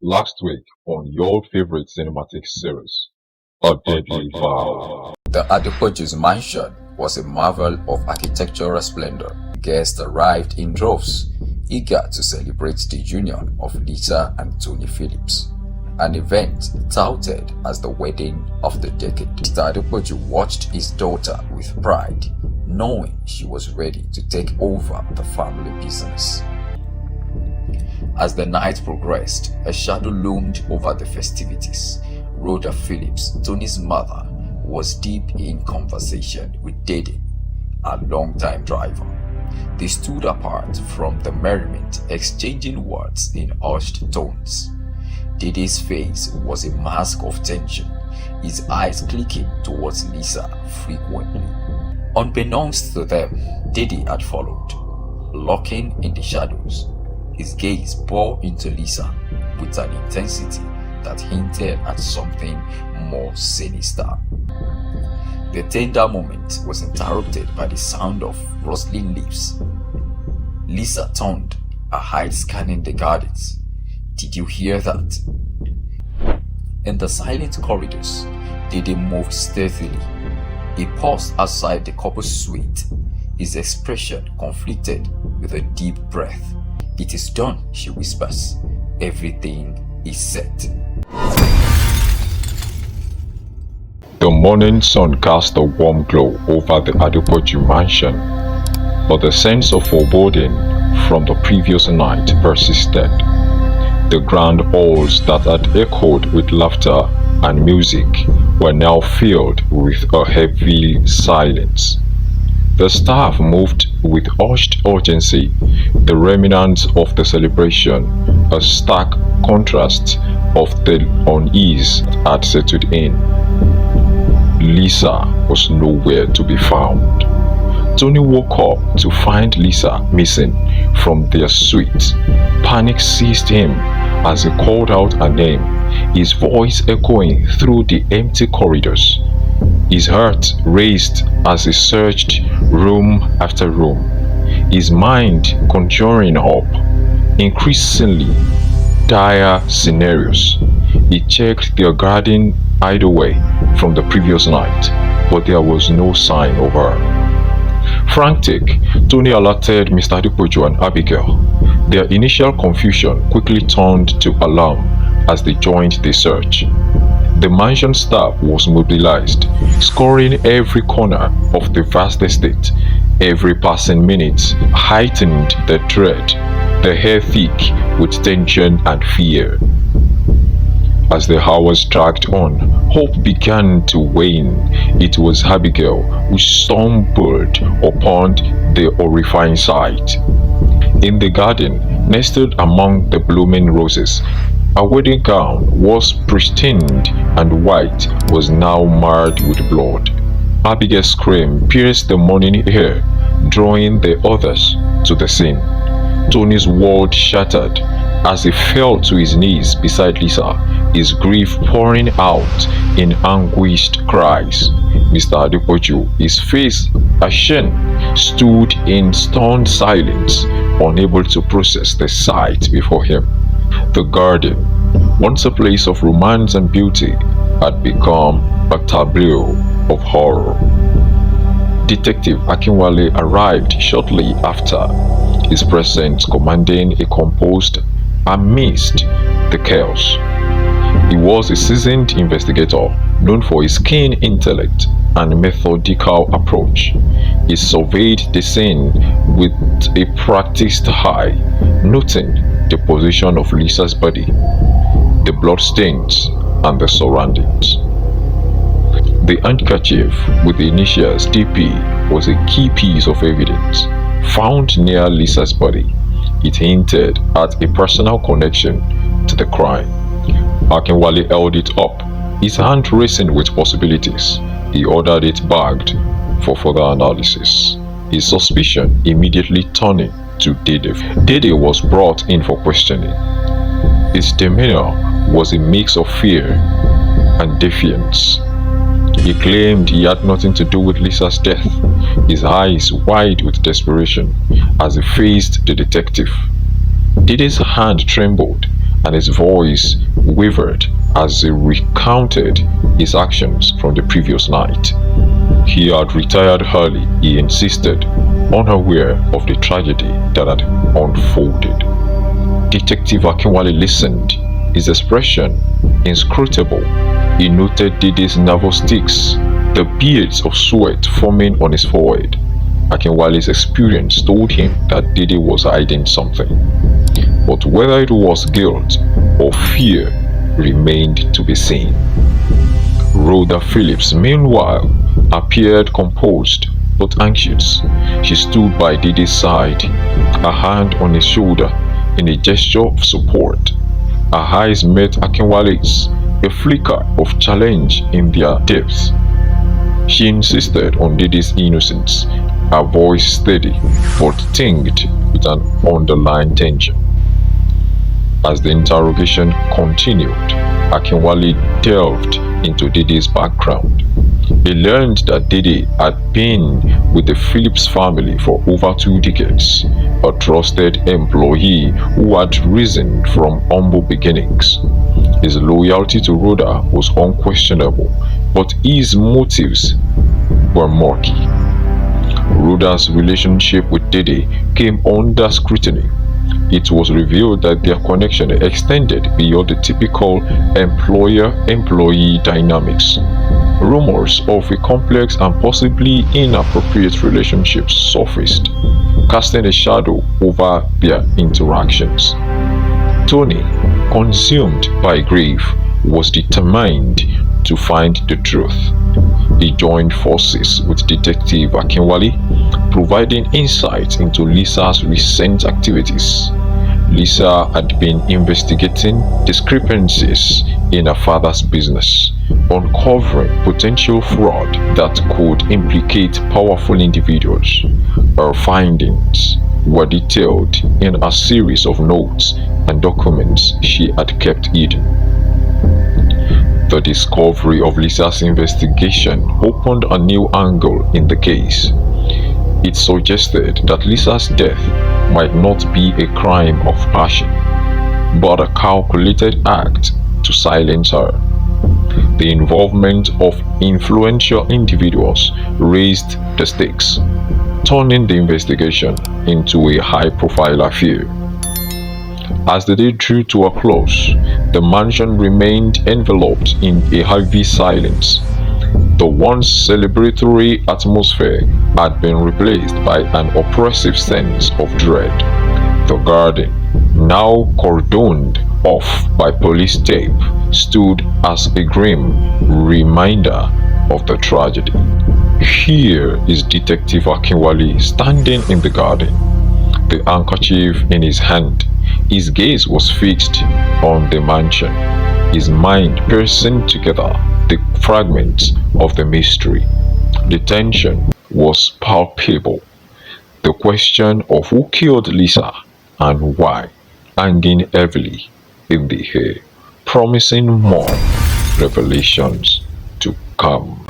last week on your favorite cinematic series, A Deadly Vow. The Adepoju's mansion was a marvel of architectural splendor. Guests arrived in droves, eager to celebrate the union of Lisa and Tony Phillips, an event touted as the wedding of the decade. Mr. Adepoju watched his daughter with pride, knowing she was ready to take over the family business. As the night progressed, a shadow loomed over the festivities. Rhoda Phillips, Tony's mother, was deep in conversation with Trajedy, a longtime driver. They stood apart from the merriment, exchanging words in hushed tones. Trajedy's face was a mask of tension, his eyes clicking towards Lisa frequently. Unbeknownst to them, Trajedy had followed, lurking in the shadows. His gaze bore into Lisa with an intensity that hinted at something more sinister. The tender moment was interrupted by the sound of rustling leaves. Lisa turned, her eyes scanning the gardens. "Did you hear that?" In the silent corridors, Trajedy moved stealthily. He paused outside the couple's suite, his expression conflicted with a deep breath. "It is done," she whispers. "Everything is set." The morning sun cast a warm glow over the Adepoju mansion, but the sense of foreboding from the previous night persisted. The grand halls that had echoed with laughter and music were now filled with a heavy silence. The staff moved with hushed urgency, the remnants of the celebration, a stark contrast of the unease that had settled in. Lisa was nowhere to be found. Tony woke up to find Lisa missing from their suite. Panic seized him as he called out her name, his voice echoing through the empty corridors. His heart raced as he searched room after room, his mind conjuring up increasingly dire scenarios. He checked their garden hideaway from the previous night, but there was no sign of her. Frantic, Tony alerted Mr. Adepoju and Abigail. Their initial confusion quickly turned to alarm as they joined the search. The mansion staff was mobilized, scouring every corner of the vast estate. Every passing minute heightened the dread, the air thick with tension and fear. As the hours dragged on, hope began to wane. It was Abigail who stumbled upon the horrifying sight. In the garden, nestled among the blooming roses, her wedding gown was pristine and white was now marred with blood. Abigail's scream pierced the morning air, drawing the others to the scene. Tony's world shattered as he fell to his knees beside Lisa, his grief pouring out in anguished cries. Mr. Adepoju, his face ashen, stood in stunned silence, unable to process the sight before him. The garden, once a place of romance and beauty, had become a tableau of horror. Detective Akinwale arrived shortly after, his presence commanding a composed amidst the chaos. He was a seasoned investigator, known for his keen intellect and methodical approach. He surveyed the scene with a practiced eye, noting the position of Lisa's body, the bloodstains, and the surroundings. The handkerchief with the initials DP was a key piece of evidence found near Lisa's body. It hinted at a personal connection to the crime. Akinwale held it up, his hand racing with possibilities. He ordered it bagged for further analysis, his suspicion immediately turning to Trajedy. Trajedy was brought in for questioning. His demeanor was a mix of fear and defiance. He claimed he had nothing to do with Lisa's death, his eyes wide with desperation as he faced the detective. Trajedy's hand trembled and his voice wavered as he recounted his actions from the previous night. He had retired early, he insisted, unaware of the tragedy that had unfolded. Detective Akinwale listened, his expression inscrutable. He noted Didi's nervous tics, the beads of sweat forming on his forehead. Akinwale's experience told him that Didi was hiding something, but whether it was guilt or fear remained to be seen. Rhoda Phillips, meanwhile, appeared composed but anxious. She stood by Didi's side, a hand on his shoulder in a gesture of support. Her eyes met Akinwale's, a flicker of challenge in their depths. She insisted on Didi's innocence, her voice steady but tinged with an underlying tension. As the interrogation continued, Akinwale delved into Didi's background. He learned that Didi had been with the Phillips family for over 2 decades, a trusted employee who had risen from humble beginnings. His loyalty to Rhoda was unquestionable, but his motives were murky. Rhoda's relationship with Didi came under scrutiny. It was revealed that their connection extended beyond the typical employer-employee dynamics. Rumors of a complex and possibly inappropriate relationship surfaced, casting a shadow over their interactions. Tony, consumed by grief, was determined to find the truth. He joined forces with Detective Akinwale, providing insight into Lisa's recent activities. Lisa had been investigating discrepancies in her father's business, uncovering potential fraud that could implicate powerful individuals. Her findings were detailed in a series of notes and documents she had kept hidden. The discovery of Lisa's investigation opened a new angle in the case. It suggested that Lisa's death might not be a crime of passion, but a calculated act to silence her. The involvement of influential individuals raised the stakes, turning the investigation into a high-profile affair. As the day drew to a close, the mansion remained enveloped in a heavy silence. The once celebratory atmosphere had been replaced by an oppressive sense of dread. The garden, now cordoned off by police tape, stood as a grim reminder of the tragedy. Here is Detective Akinwale standing in the garden, the handkerchief in his hand. His gaze was fixed on the mansion, his mind piecing together the fragments of the mystery. The tension was palpable. The question of who killed Lisa and why hanging heavily in the air, promising more revelations to come.